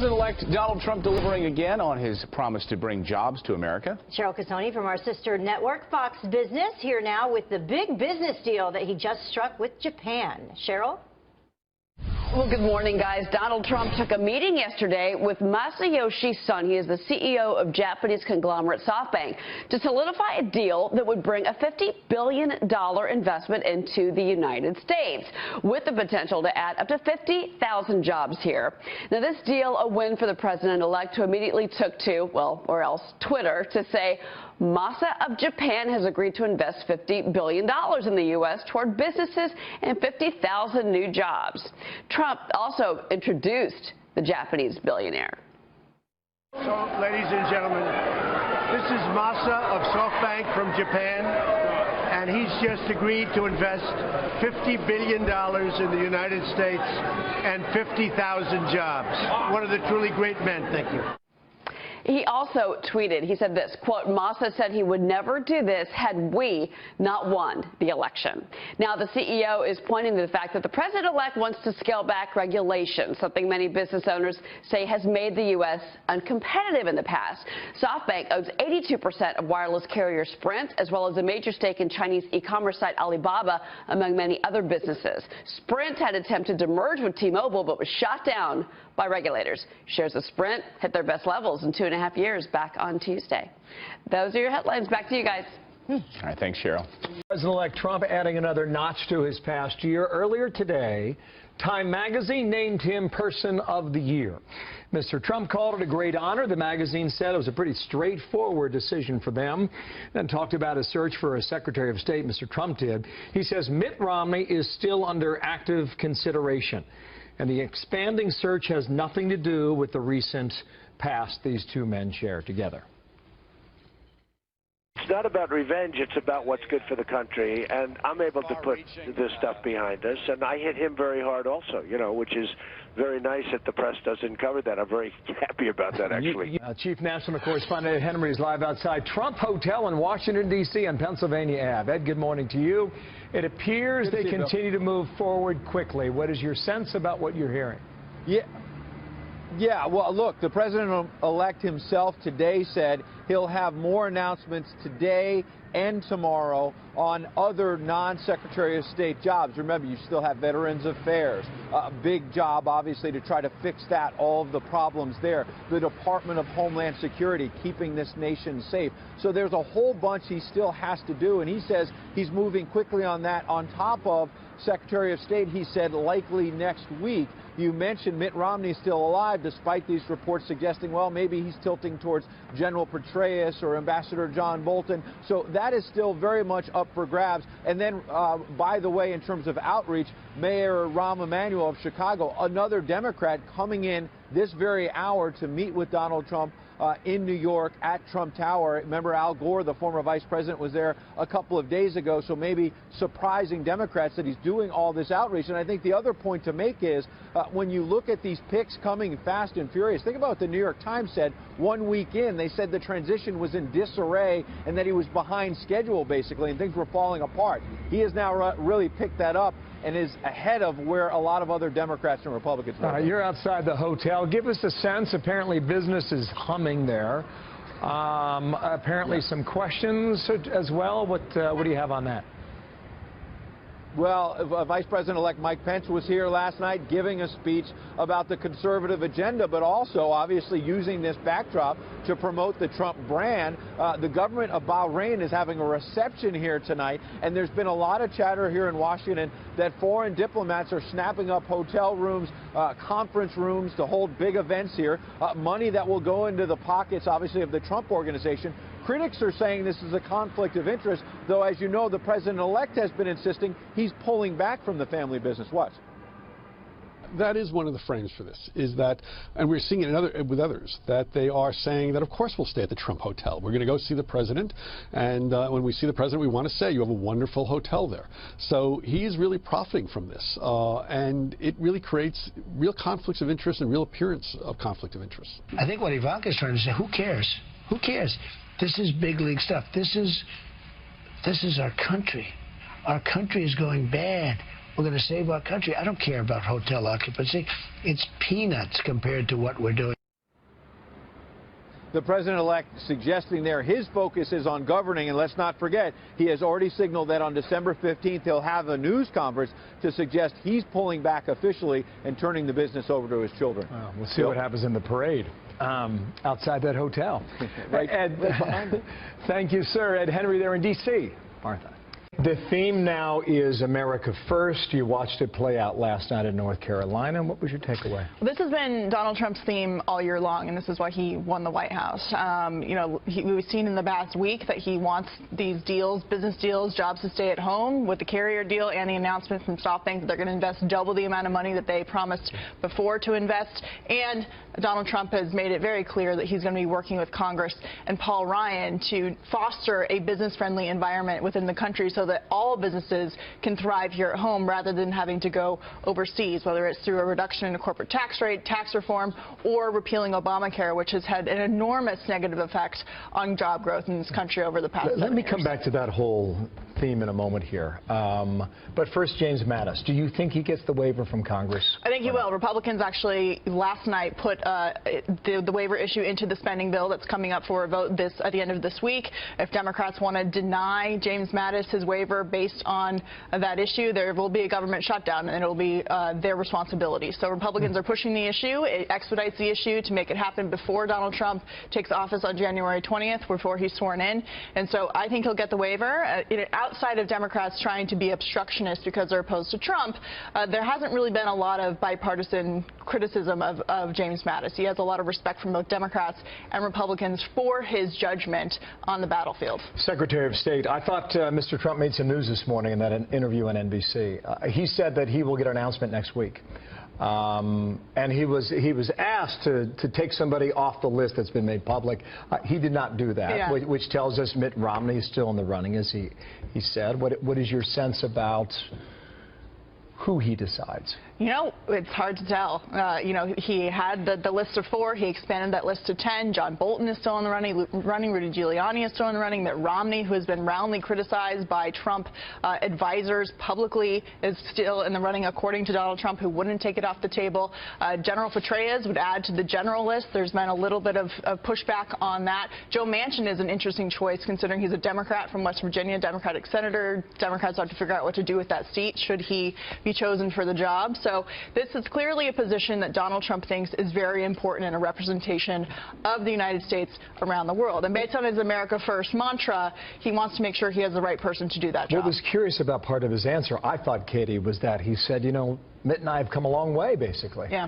President-elect Donald Trump delivering again on his promise to bring jobs to America. Cheryl Casoni from our sister network, Fox Business, here now with the big business deal that he just struck with Japan. Cheryl? Well, good morning, guys. Donald Trump took a meeting yesterday with Masayoshi Son. He is the CEO of Japanese conglomerate SoftBank to solidify a deal that would bring a $50 billion investment into the United States, with the potential to add up to 50,000 jobs here. Now, this deal, a win for the president-elect, who immediately took to, well, or else Twitter, to say Masa of Japan has agreed to invest $50 billion in the U.S. toward businesses and 50,000 new jobs. Trump also introduced the Japanese billionaire. So, ladies and gentlemen, this is Masa of SoftBank from Japan, and he's just agreed to invest $50 billion in the United States and 50,000 jobs. One of the truly great men. Thank you. He also tweeted, he said this, quote, Masa said he would never do this had we not won the election. Now, the CEO is pointing to the fact that the president-elect wants to scale back regulations, something many business owners say has made the U.S. uncompetitive in the past. SoftBank owns 82% of wireless carrier Sprint, as well as a major stake in Chinese e-commerce site Alibaba, among many other businesses. Sprint had attempted to merge with T-Mobile, but was shot down by regulators. Shares of Sprint hit their best levels in 2.5 years back on Tuesday. Those are your headlines. Back to you guys. All right, thanks, Cheryl. President-elect Trump adding another notch to his past year. Earlier today, Time magazine named him Person of the Year. Mr. Trump called it a great honor. The magazine said it was a pretty straightforward decision for them. Then talked about his search for a Secretary of State, Mr. Trump did. He says Mitt Romney is still under active consideration. And the expanding search has nothing to do with the recent past these two men share together. It's not about revenge, it's about what's good for the country, and I'm able to put this stuff behind us, and I hit him very hard also, you know, which is very nice that the press doesn't cover that. I'm very happy about that, actually. Chief National Correspondent Ed Henry is live outside Trump Hotel in Washington, D.C. on Pennsylvania Ave. Ed, good morning to you. It appears they continue to move forward quickly. What is your sense about what you're hearing? Yeah, well, look, the president-elect himself today said he'll have more announcements today and tomorrow on other non-Secretary of State jobs. Remember, you still have Veterans Affairs, a big job, obviously, to try to fix that, all of the problems there. The Department of Homeland Security, keeping this nation safe. So there's a whole bunch he still has to do, and he says he's moving quickly on that. On top of Secretary of State, he said likely next week. You mentioned Mitt Romney still alive, despite these reports suggesting, well, maybe he's tilting towards General Petraeus or Ambassador John Bolton. So that is still very much up for grabs. And then, by the way, in terms of outreach, Mayor Rahm Emanuel of Chicago, another Democrat, coming in this very hour to meet with Donald Trump in New York at Trump Tower. Remember, Al Gore, the former vice president, was there a couple of days ago, so maybe surprising Democrats that he's doing all this outreach. And I think the other point to make is when you look at these picks coming fast and furious, think about what the New York Times said 1 week in. They said the transition was in disarray and that he was behind schedule, basically, and things were falling apart. He has now really picked that up and is ahead of where a lot of other Democrats and Republicans are. You're outside the hotel. Give us a sense. Apparently business is humming there. Apparently some questions as well. What do you have on that? Well, Vice President-elect Mike Pence was here last night giving a speech about the conservative agenda, but also obviously using this backdrop to promote the Trump brand. The government of Bahrain is having a reception here tonight, and there's been a lot of chatter here in Washington that foreign diplomats are snapping up hotel rooms, conference rooms to hold big events here, money that will go into the pockets, obviously, of the Trump organization. Critics are saying this is a conflict of interest, though, as you know, the president-elect has been insisting he's pulling back from the family business. What? That is one of the frames for this, is that, and we're seeing it with others, that they are saying that, of course, we'll stay at the Trump Hotel. We're going to go see the president, and when we see the president, we want to say, you have a wonderful hotel there. So he's really profiting from this, and it really creates real conflicts of interest and real appearance of conflict of interest. I think what Ivanka is trying to say, who cares? Who cares? This is big league stuff. This is our country. Our country is going bad. we're going to save our country. I don't care about hotel occupancy. It's peanuts compared to what we're doing. The president-elect suggesting there his focus is on governing, and let's not forget, he has already signaled that on December 15th he'll have a news conference to suggest he's pulling back officially and turning the business over to his children. Well, we'll see what happens in the parade outside that hotel. Right. Ed, thank you, sir. Ed Henry there in D.C. Martha. The theme now is America First. You watched it play out last night in North Carolina. What was your takeaway? This has been Donald Trump's theme all year long, and this is why he won the White House. You know, we've seen in the past week that he wants these deals, business deals, jobs to stay at home with the carrier deal and the announcement from SoftBank that they're going to invest double the amount of money that they promised before to invest. And Donald Trump has made it very clear that he's going to be working with Congress and Paul Ryan to foster a business-friendly environment within the country so that all businesses can thrive here at home rather than having to go overseas, whether it's through a reduction in the corporate tax rate, tax reform, or repealing Obamacare, which has had an enormous negative effect on job growth in this country over the past 7 years. Let me come back to that whole theme in a moment here. But first, James Mattis, do you think he gets the waiver from Congress? I think he will. Republicans actually last night put the waiver issue into the spending bill that's coming up for a vote at the end of this week. If Democrats want to deny James Mattis his waiver based on that issue, there will be a government shutdown, and it will be their responsibility. So Republicans are pushing the issue. It expedites the issue to make it happen before Donald Trump takes office on January 20th, before he's sworn in. And so I think he'll get the waiver. Outside of Democrats trying to be obstructionist because they're opposed to Trump, there hasn't really been a lot of bipartisan criticism of James Mattis. He has a lot of respect from both Democrats and Republicans for his judgment on the battlefield. Secretary of State, I thought Mr. Trump made some news this morning in that interview on NBC. He said that he will get an announcement next week. And he was asked to take somebody off the list that's been made public. He did not do that, which tells us Mitt Romney is still in the running, as he said. What is your sense about who he decides? You know, it's hard to tell. You know, he had the list of 4. He expanded that list to 10. John Bolton is still in the running. Rudy Giuliani is still in the running. Mitt Romney, who has been roundly criticized by Trump advisors publicly, is still in the running, according to Donald Trump, who wouldn't take it off the table. General Petraeus would add to the general list. There's been a little bit of pushback on that. Joe Manchin is an interesting choice, considering he's a Democrat from West Virginia, Democratic senator. Democrats have to figure out what to do with that seat should he be chosen for the job. So this is clearly a position that Donald Trump thinks is very important in a representation of the United States around the world. And based on his America First mantra, he wants to make sure he has the right person to do that job. What was curious about part of his answer, I thought, Katie, was that he said, you know, Mitt and I have come a long way, basically. Yeah.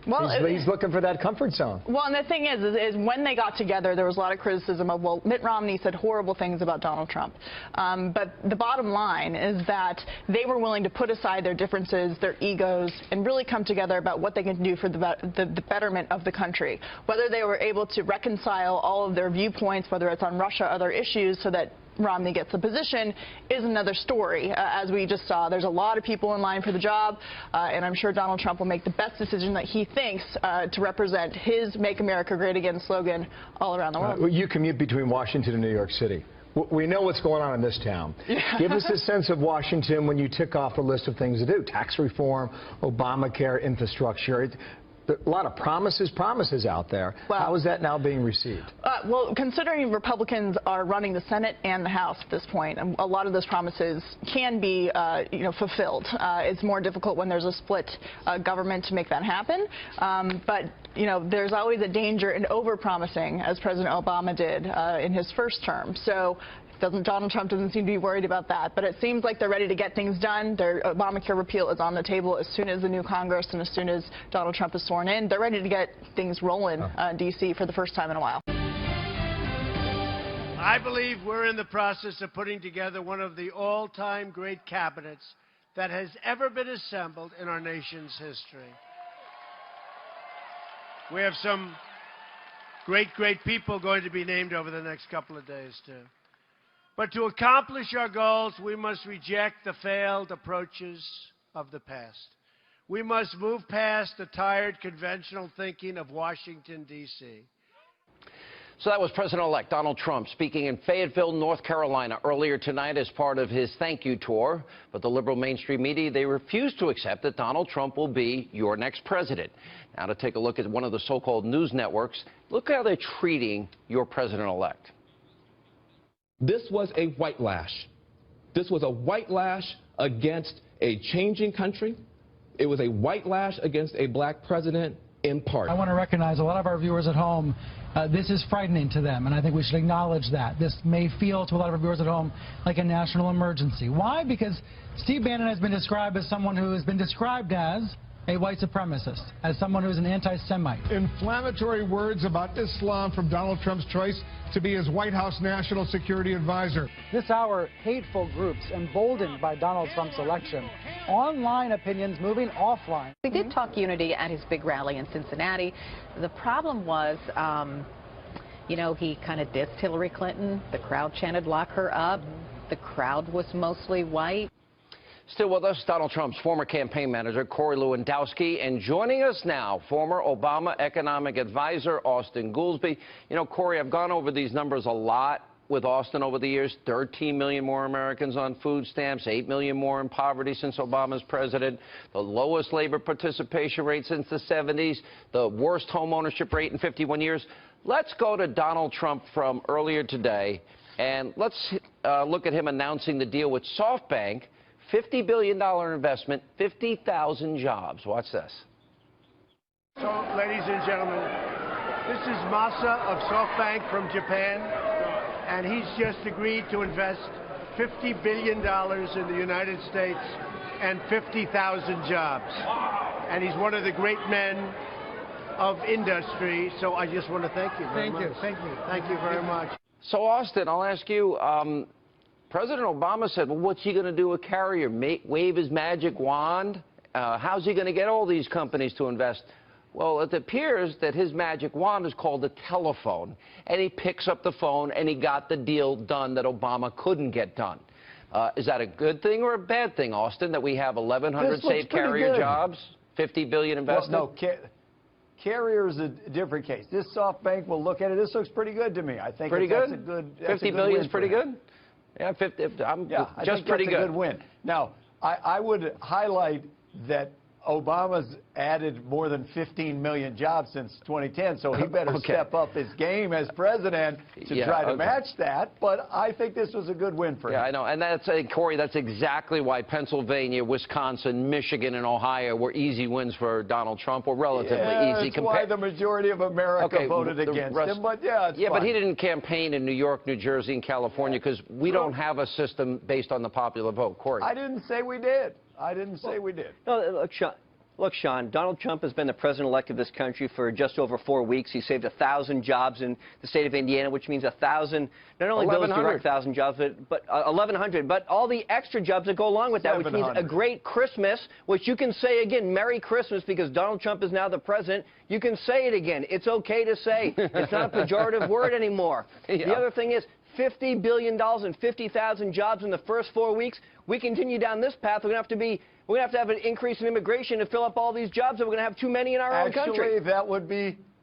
Well, he's looking for that comfort zone. Well, and the thing is when they got together, there was a lot of criticism of, well, Mitt Romney said horrible things about Donald Trump. But the bottom line is that they were willing to put aside their differences, their egos, and really come together about what they can do for the betterment of the country. Whether they were able to reconcile all of their viewpoints, whether it's on Russia or other issues, so that Romney gets the position, is another story. As we just saw, there's a lot of people in line for the job, and I'm sure Donald Trump will make the best decision that he thinks to represent his Make America Great Again slogan all around the world. You commute between Washington and New York City. We know what's going on in this town. Yeah. Give us a sense of Washington when you tick off a list of things to do. Tax reform, Obamacare, infrastructure. A lot of promises out there. Well, how is that now being received? Well, considering Republicans are running the Senate and the House at this point, a lot of those promises can be, fulfilled. It's more difficult when there's a split government to make that happen. But there's always a danger in over-promising, as President Obama did in his first term. So Donald Trump doesn't seem to be worried about that, but it seems like they're ready to get things done. Their Obamacare repeal is on the table as soon as the new Congress and as soon as Donald Trump is sworn in. They're ready to get things rolling in D.C. for the first time in a while. I believe we're in the process of putting together one of the all-time great cabinets that has ever been assembled in our nation's history. We have some great people going to be named over the next couple of days, too. But to accomplish our goals, we must reject the failed approaches of the past. We must move past the tired conventional thinking of Washington, D.C. So that was President-elect Donald Trump speaking in Fayetteville, North Carolina earlier tonight as part of his thank you tour. But the liberal mainstream media, they refuse to accept that Donald Trump will be your next president. Now to take a look at one of the so-called news networks, look how they're treating your president-elect. This was a white lash. This was a white lash against a changing country. It was a white lash against a black president in part. I want to recognize a lot of our viewers at home. This is frightening to them, and I think we should acknowledge that. This may feel to a lot of our viewers at home like a national emergency. Why? Because Steve Bannon has been described as someone who has been described as a white supremacist, as someone who is an anti-Semite. Inflammatory words about Islam from Donald Trump's choice to be his White House National Security Advisor. This hour, hateful groups emboldened by Donald Trump's election. Online opinions moving offline. He did talk unity at his big rally in Cincinnati. The problem was, you know, he kind of dissed Hillary Clinton. The crowd chanted, "Lock her up." The crowd was mostly white. Still with us, Donald Trump's former campaign manager, Corey Lewandowski, and joining us now, former Obama economic advisor, Austan Goolsbee. You know, Corey, I've gone over these numbers a lot with Austan over the years. 13 million more Americans on food stamps, 8 million more in poverty since Obama's president, the lowest labor participation rate since the 70s, the worst home ownership rate in 51 years. Let's go to Donald Trump from earlier today, and let's look at him announcing the deal with SoftBank. $50 billion investment, 50,000 jobs. Watch this. So, ladies and gentlemen, this is Masa of SoftBank from Japan, and he's just agreed to invest $50 billion in the United States and 50,000 jobs. And he's one of the great men of industry, so I just want to thank you very much. Thank you. Thank you very much. So, Austan, I'll ask you, President Obama said, well, what's he going to do with Carrier? Wave his magic wand? How's he going to get all these companies to invest? Well, it appears that his magic wand is called a telephone, and he picks up the phone, and he got the deal done that Obama couldn't get done. Is that a good thing or a bad thing, Austan, that we have 1,100 safe Carrier jobs, $50 billion invested? Well, no, Carrier is a different case. This SoftBank will look at it. This looks pretty good to me. I think pretty that's good? a good. $50 billion is pretty good? Yeah, 50. I'm I just think pretty that's good. A good win. Now, I would highlight that Obama's added more than 15 million jobs since 2010, so he better step up his game as president to try to match that. But I think this was a good win for him. Yeah, I know. And that's, Corey, that's exactly why Pennsylvania, Wisconsin, Michigan, and Ohio were easy wins for Donald Trump, or relatively easy. That's why the majority of America voted against him. But it's but fine. he didn't campaign in New York, New Jersey, and California because we don't have a system based on the popular vote. Corey. I didn't say we did. I didn't say we did. No, look, Sean, Donald Trump has been the president-elect of this country for just over 4 weeks. He saved 1,000 jobs in the state of Indiana, which means 1,000, not only those direct 1,000 jobs, but 1,100, but all the extra jobs that go along with that, which means a great Christmas, which you can say again, Merry Christmas, because Donald Trump is now the president. You can say it again. It's okay to say. It's not a pejorative word anymore. The other thing is, $50 billion and 50,000 jobs in the first 4 weeks. We continue down this path. We're going to have to have an increase in immigration to fill up all these jobs, and we're going to have too many in our own country. Actually,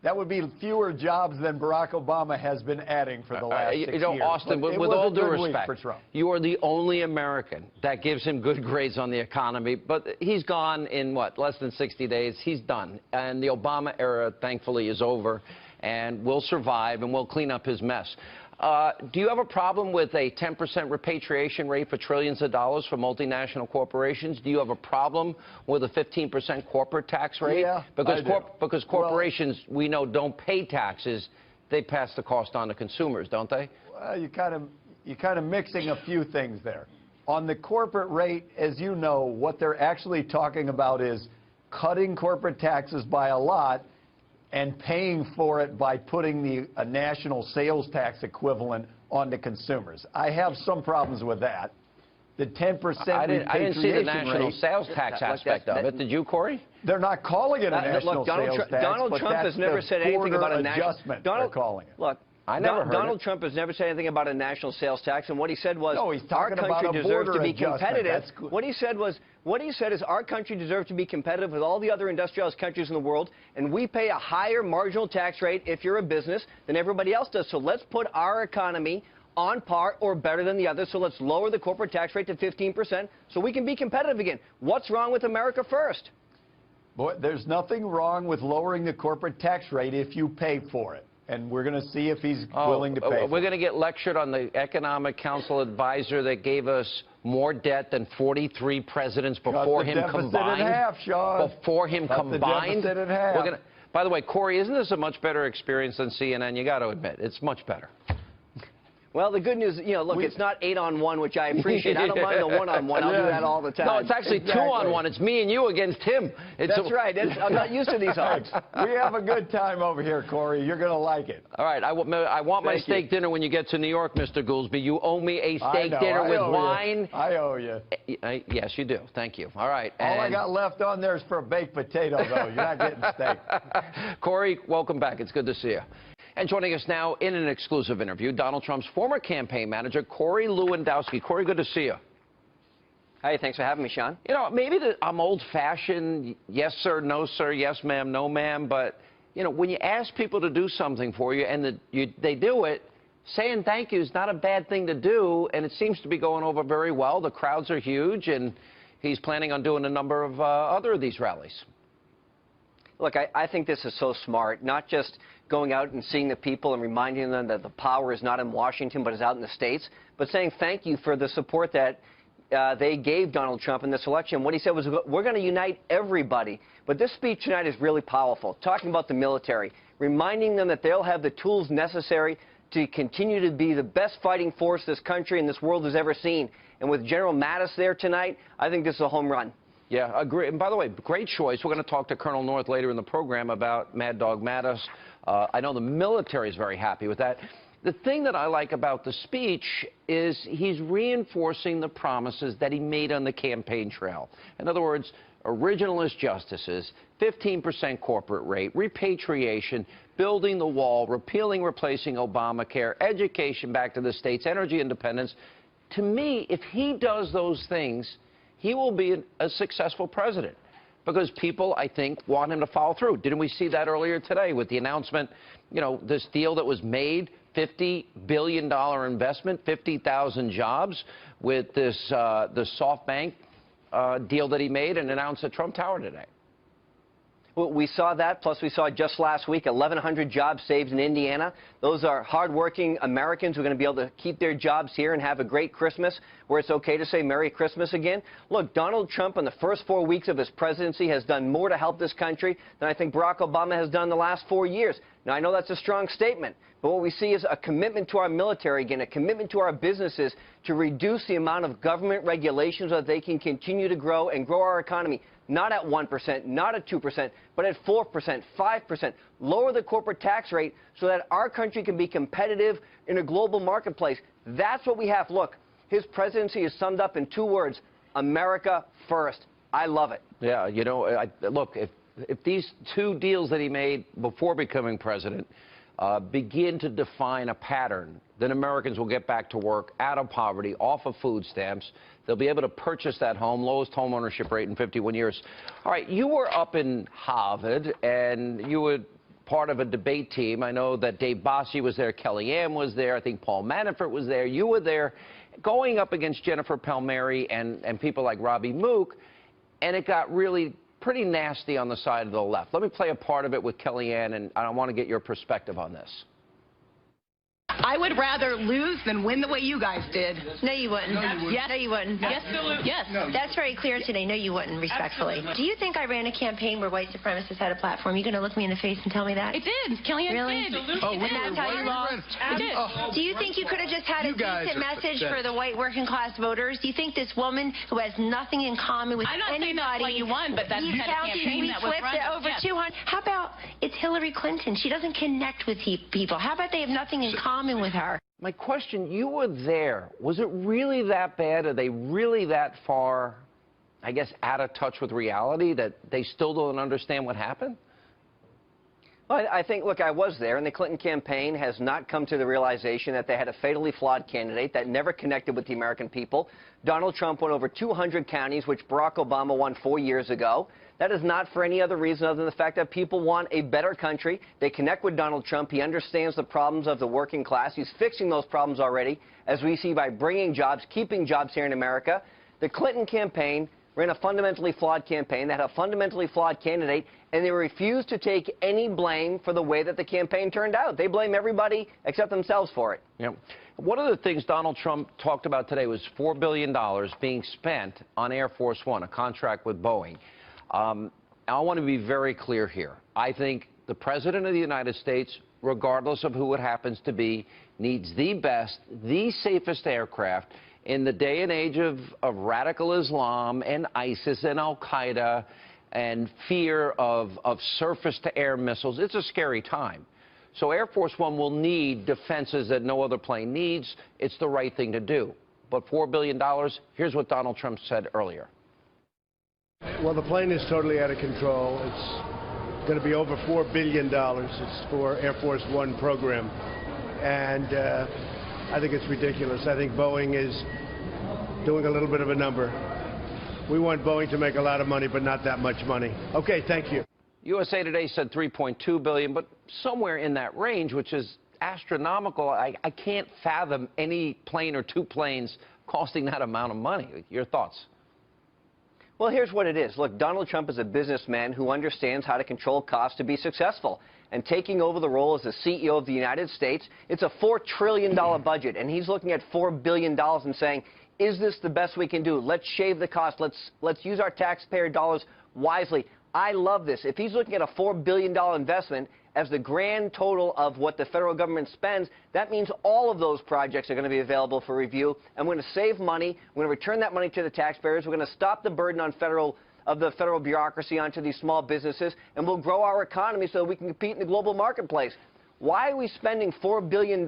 that would be fewer jobs than Barack Obama has been adding for the last 6 years. Austan, with all due respect, you are the only American that gives him good grades on the economy. But he's gone in, what, less than 60 days? He's done. And the Obama era, thankfully, is over. And we'll survive, and we'll clean up his mess. Do you have a problem with a 10% repatriation rate for trillions of dollars for multinational corporations? Do you have a problem with a 15% corporate tax rate? Yeah, because corporations, we know, don't pay taxes. They pass the cost on to consumers, don't they? Well, you're kind of mixing a few things there. On the corporate rate, as you know, what they're actually talking about is cutting corporate taxes by a lot and paying for it by putting a national sales tax equivalent onto consumers. I have some problems with that. The 10% repatriation I didn't see the national rate, sales tax aspect of it. Did you, Corey? They're not calling it a national sales tax, Donald but Trump that's has never the said anything about a national adjustment. They're calling it. Look, I never heard Donald it. Trump has never said anything about a national sales tax, and what he said was No, he's our talking about country a deserves to border be adjustment. competitive. That's good. What he said is our country deserves to be competitive with all the other industrialized countries in the world, and we pay a higher marginal tax rate if you're a business than everybody else does. So let's put our economy on par or better than the others. So let's lower the corporate tax rate to 15% so we can be competitive again. What's wrong with America First? Boy, there's nothing wrong with lowering the corporate tax rate if you pay for it. And we're going to see if he's willing to pay for it. We're going to get lectured on the Economic Council advisor that gave us more debt than 43 presidents before him combined. Cut the deficit in half, Sean. Before him Cut combined. the deficit in half. By the way, Corey, isn't this a much better experience than CNN? You got to admit, it's much better. Well, the good news, look, it's not 8-on-1, which I appreciate. I don't mind the 1-on-1. I'll do that all the time. No, it's actually 2-on-1. It's me and you against him. That's right. I'm not used to these odds. We have a good time over here, Corey. You're going to like it. All right. I want my steak dinner when you get to New York, Mr. Goolsbee. You owe me a steak dinner with wine. I owe you. Yes, you do. Thank you. All right. All I got left on there is for a baked potato, though. You're not getting steak. Corey, welcome back. It's good to see you. And joining us now in an exclusive interview, Donald Trump's former campaign manager, Corey Lewandowski. Corey, good to see you. Hey, thanks for having me, Sean. Maybe I'm old-fashioned, yes, sir, no, sir, yes, ma'am, no, ma'am, but, when you ask people to do something for you and they do it, saying thank you is not a bad thing to do, and it seems to be going over very well. The crowds are huge, and he's planning on doing a number of other of these rallies. Look, I think this is so smart, not just going out and seeing the people and reminding them that the power is not in Washington but is out in the States, but saying thank you for the support that they gave Donald Trump in this election. What he said was, we're going to unite everybody. But this speech tonight is really powerful, talking about the military, reminding them that they'll have the tools necessary to continue to be the best fighting force this country and this world has ever seen. And with General Mattis there tonight, I think this is a home run. Yeah, agree. And by the way, great choice. We're going to talk to Colonel North later in the program about Mad Dog Mattis. I know the military is very happy with that. The thing that I like about the speech is he's reinforcing the promises that he made on the campaign trail. In other words, originalist justices, 15% corporate rate, repatriation, building the wall, repealing, replacing Obamacare, education back to the states, energy independence. To me, if he does those things, he will be a successful president because people, I think, want him to follow through. Didn't we see that earlier today with the announcement, this deal that was made, $50 billion investment, 50,000 jobs with this the SoftBank deal that he made and announced at Trump Tower today? Well, we saw that, plus we saw just last week 1,100 jobs saved in Indiana. Those are hardworking Americans who are going to be able to keep their jobs here and have a great Christmas, where it's okay to say Merry Christmas again. Look, Donald Trump in the first 4 weeks of his presidency has done more to help this country than I think Barack Obama has done the last 4 years. Now, I know that's a strong statement, but what we see is a commitment to our military, again, a commitment to our businesses to reduce the amount of government regulations so that they can continue to grow and grow our economy. Not at 1%, not at 2%, but at 4%, 5%. Lower the corporate tax rate so that our country can be competitive in a global marketplace. That's what we have. Look, his presidency is summed up in 2 words, America first. I love it. Yeah, look, if these 2 deals that he made before becoming president begin to define a pattern, then Americans will get back to work, out of poverty, off of food stamps. They'll be able to purchase that home, lowest home ownership rate in 51 years. All right, you were up in Harvard, and you were part of a debate team. I know that Dave Bossie was there, Kellyanne was there, I think Paul Manafort was there. You were there going up against Jennifer Palmieri and people like Robbie Mook, and it got really pretty nasty on the side of the left. Let me play a part of it with Kellyanne, and I want to get your perspective on this. I would rather lose than win the way you guys did. No, you wouldn't. Yes. No, you wouldn't. Yes. Yes. That's very clear today. No, you wouldn't, respectfully. Absolutely. Do you think I ran a campaign where white supremacists had a platform? You going to look me in the face and tell me that? It did. Kellyanne really? did. Oh, and that's how you lost? I did. Do you think you could have just had a decent message for the white working class voters? Do you think this woman who has nothing in common with anybody... I'm not saying that's why you won, but that's you had a campaign that was run. Over 200. How about it's Hillary Clinton? She doesn't connect with people. How about they have nothing in common with her? My question, you were there. Was it really that bad? Are they really that far, I guess, out of touch with reality that they still don't understand what happened? Well, I think, look, I was there, and the Clinton campaign has not come to the realization that they had a fatally flawed candidate that never connected with the American people. Donald Trump won over 200 counties, which Barack Obama won 4 years ago. That is not for any other reason other than the fact that people want a better country. They connect with Donald Trump. He understands the problems of the working class. He's fixing those problems already, as we see by bringing jobs, keeping jobs here in America. The Clinton campaign ran a fundamentally flawed campaign. They had a fundamentally flawed candidate, and they refused to take any blame for the way that the campaign turned out. They blame everybody except themselves for it. Yeah. One of the things Donald Trump talked about today was $4 billion being spent on Air Force One, a contract with Boeing. I want to be very clear here. I think the President of the United States, regardless of who it happens to be, needs the best, the safest aircraft. In the day and age of radical Islam and ISIS and Al-Qaeda and fear of surface-to-air missiles, it's a scary time. So Air Force One will need defenses that no other plane needs. It's the right thing to do. But $4 billion, here's what Donald Trump said earlier. Well, the plane is totally out of control. It's going to be over $4 billion. It's for Air Force One program. And I think it's ridiculous. I think Boeing is doing a little bit of a number. We want Boeing to make a lot of money, but not that much money. Okay, thank you. USA Today said $3.2 billion, but somewhere in that range, which is astronomical. I can't fathom any plane or two planes costing that amount of money. Your thoughts? Well, here's what it is. Look, Donald Trump is a businessman who understands how to control costs to be successful. And taking over the role as the CEO of the United States, it's a $4 trillion budget, and he's looking at $4 billion and saying, is this the best we can do? Let's shave the cost. Let's use our taxpayer dollars wisely. I love this. If he's looking at a $4 billion investment as the grand total of what the federal government spends, that means all of those projects are going to be available for review, and we're going to save money. We're going to return that money to the taxpayers. We're going to stop the burden on the federal bureaucracy onto these small businesses, and we'll grow our economy so that we can compete in the global marketplace. Why are we spending $4 billion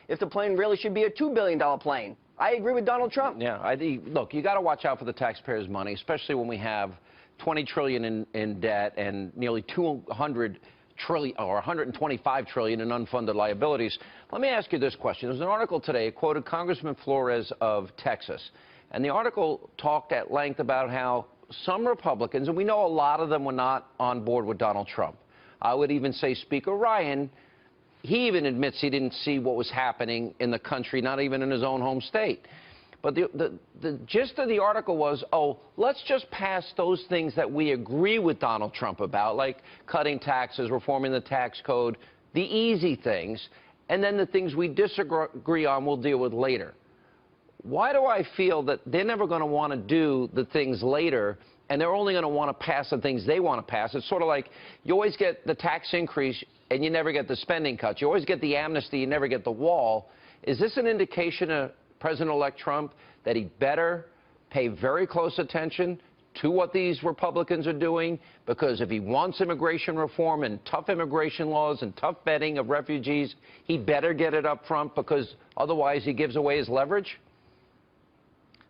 if the plane really should be a $2 billion plane? I agree with Donald Trump. Yeah, look, you got to watch out for the taxpayers' money, especially when we have $20 trillion in debt and nearly $200 trillion or $125 trillion in unfunded liabilities. Let me ask you this question. There's an article today. It quoted Congressman Flores of Texas, and the article talked at length about how some Republicans, and we know a lot of them were not on board with Donald Trump. I would even say Speaker Ryan, he even admits he didn't see what was happening in the country, not even in his own home state. But the gist of the article was, oh, let's just pass those things that we agree with Donald Trump about, like cutting taxes, reforming the tax code, the easy things, and then the things we disagree on we'll deal with later. Why do I feel that they're never going to want to do the things later, and they're only going to want to pass the things they want to pass? It's sort of like you always get the tax increase, and you never get the spending cuts. You always get the amnesty, you never get the wall. Is this an indication of President-elect Trump that he better pay very close attention to what these Republicans are doing? Because if he wants immigration reform and tough immigration laws and tough vetting of refugees, he better get it up front, because otherwise he gives away his leverage?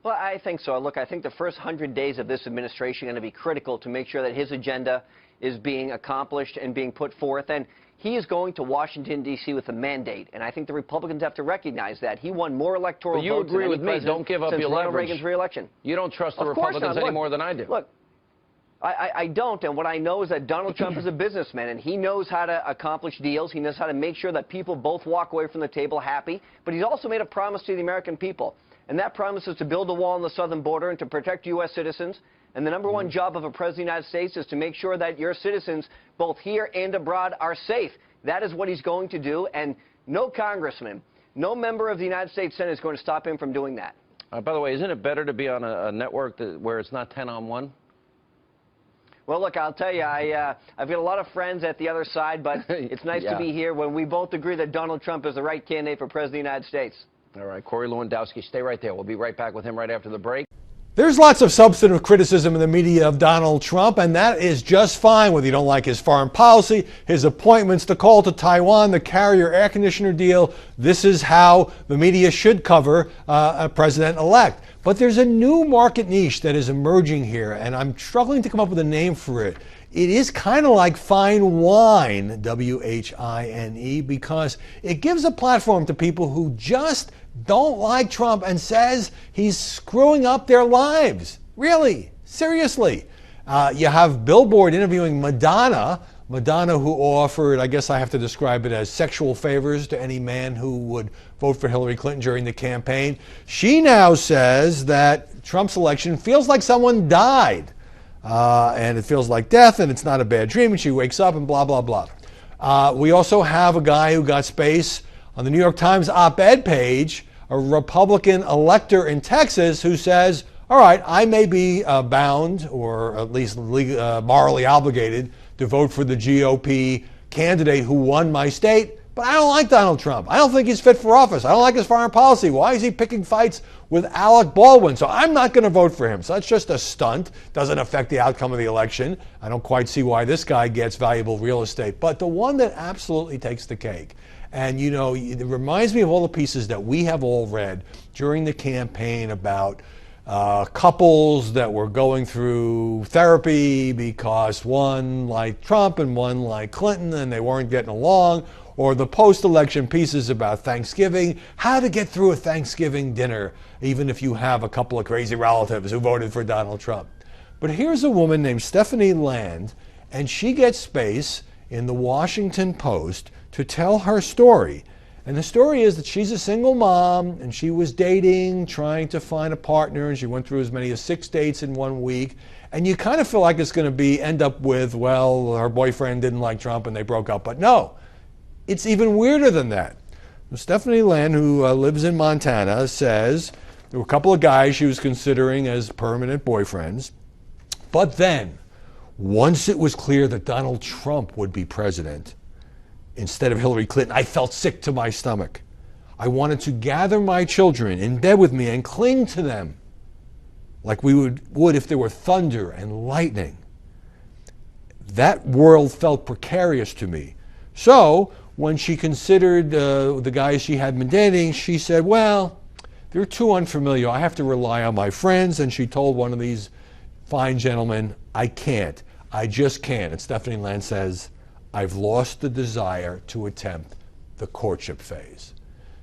Well, I think so. Look, I think the first 100 days of this administration are going to be critical to make sure that his agenda is being accomplished and being put forth. And he is going to Washington, D.C. with a mandate, and I think the Republicans have to recognize that. He won more electoral votes than any president don't give up since your Ronald leverage. Reagan's re-election. You don't trust the Republicans any more than I do. Look, I don't, and what I know is that Donald Trump is a businessman, and he knows how to accomplish deals. He knows how to make sure that people both walk away from the table happy, but he's also made a promise to the American people, and that promise is to build a wall on the southern border and to protect U.S. citizens. And the number one job of a president of the United States is to make sure that your citizens, both here and abroad, are safe. That is what he's going to do, and no congressman, no member of the United States Senate is going to stop him from doing that. By the way, isn't it better to be on a network where it's not 10-on-1? Well, look, I'll tell you, I've got a lot of friends at the other side, but it's nice to be here when we both agree that Donald Trump is the right candidate for President of the United States. All right, Corey Lewandowski, stay right there. We'll be right back with him right after the break. There's lots of substantive criticism in the media of Donald Trump, and that is just fine, whether you don't like his foreign policy, his appointments, the call to Taiwan, the Carrier air conditioner deal. This is how the media should cover a president-elect. But there's a new market niche that is emerging here, and I'm struggling to come up with a name for it. It is kind of like fine wine, W-H-I-N-E, because it gives a platform to people who just don't like Trump and says he's screwing up their lives. Really, seriously. You have Billboard interviewing Madonna who offered, I guess I have to describe it as sexual favors to any man who would vote for Hillary Clinton during the campaign. She now says that Trump's election feels like someone died. And it feels like death, and it's not a bad dream, and she wakes up and blah, blah, blah. We also have a guy who got space on the New York Times op-ed page, a Republican elector in Texas who says, all right, I may be bound, or at least morally obligated, to vote for the GOP candidate who won my state, but I don't like Donald Trump. I don't think he's fit for office. I don't like his foreign policy. Why is he picking fights with Alec Baldwin? So I'm not going to vote for him. So that's just a stunt. Doesn't affect the outcome of the election. I don't quite see why this guy gets valuable real estate. But the one that absolutely takes the cake, and you know, it reminds me of all the pieces that we have all read during the campaign about couples that were going through therapy because one liked Trump and one liked Clinton and they weren't getting along, or the post-election pieces about Thanksgiving, how to get through a Thanksgiving dinner, even if you have a couple of crazy relatives who voted for Donald Trump. But here's a woman named Stephanie Land, and she gets space in the Washington Post to tell her story. And the story is that she's a single mom, and she was dating, trying to find a partner, and she went through as many as 6 dates in 1 week. And you kind of feel like it's going to end up with, well, her boyfriend didn't like Trump and they broke up. But no, it's even weirder than that. Stephanie Land, who lives in Montana, says there were a couple of guys she was considering as permanent boyfriends. But then, once it was clear that Donald Trump would be president instead of Hillary Clinton, I felt sick to my stomach. I wanted to gather my children in bed with me and cling to them like we would if there were thunder and lightning. That world felt precarious to me. So when she considered the guys she had been dating, she said, well, they're too unfamiliar. I have to rely on my friends. And she told one of these fine gentlemen, I can't. I just can't. And Stephanie Land says, I've lost the desire to attempt the courtship phase.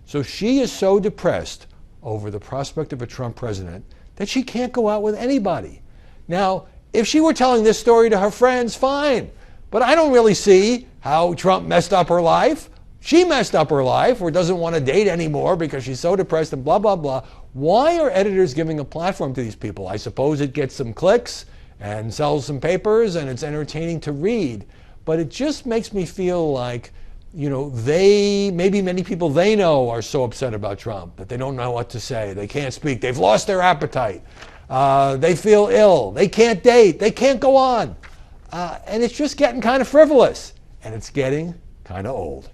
So she is so depressed over the prospect of a Trump president that she can't go out with anybody. Now, if she were telling this story to her friends, fine. But I don't really see how Trump messed up her life. She messed up her life or doesn't want to date anymore because she's so depressed and blah, blah, blah. Why are editors giving a platform to these people? I suppose it gets some clicks and sells some papers and it's entertaining to read. But it just makes me feel like, you know, maybe many people they know are so upset about Trump that they don't know what to say. They can't speak. They've lost their appetite. They feel ill. They can't date. They can't go on. And it's just getting kind of frivolous. And it's getting kind of old.